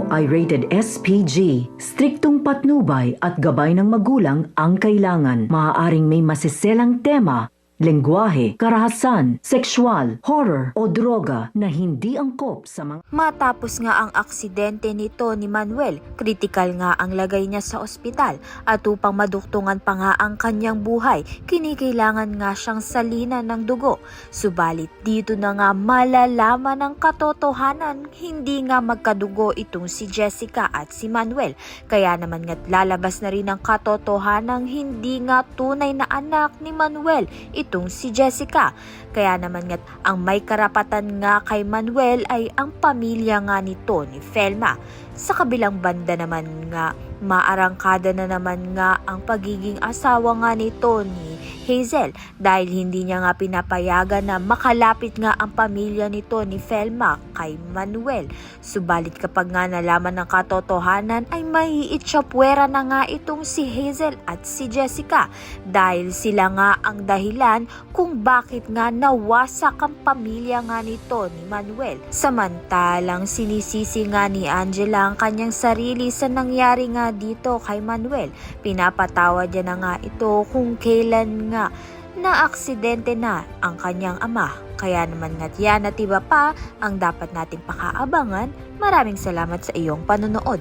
ito ay rated SPG. Striktong patnubay at gabay ng magulang ang kailangan. Maaaring may masiselang tema, lengguwahe, karahasan, sexual, horror o droga na hindi angkop sa mga... Matapos nga ang aksidente nito ni Manuel, kritikal nga ang lagay niya sa ospital at upang maduktungan pa nga ang kanyang buhay, kinikailangan nga siyang salinan ng dugo. Subalit dito na nga malalaman ng katotohanan, hindi nga magkadugo itong si Jessica at si Manuel. Kaya naman nga lalabas na rin ang katotohanan, hindi nga tunay na anak ni Manuel itong si Jessica. Kaya naman nga ang may karapatan nga kay Manuel ay ang pamilya nga nito ni Felma. Sa kabilang banda naman nga, maarangkada na naman nga ang pagiging asawa nga nito ni Hazel dahil hindi niya nga pinapayagan na makalapit nga ang pamilya nito ni Felma kay Manuel. Subalit kapag nga nalaman ng katotohanan ay maiitsapwera na nga itong si Hazel at si Jessica dahil sila nga ang dahilan kung bakit nga nawasak ang pamilya nga nito ni Manuel. Samantalang sinisisi nga ni Angela ang kanyang sarili sa nangyari nga dito kay Manuel. Pinapatawad niya na nga ito kung kailan nga na aksidente na ang kanyang ama. Kaya naman nga yan at iba pa ang dapat nating pakaabangan. Maraming salamat sa iyong panonood.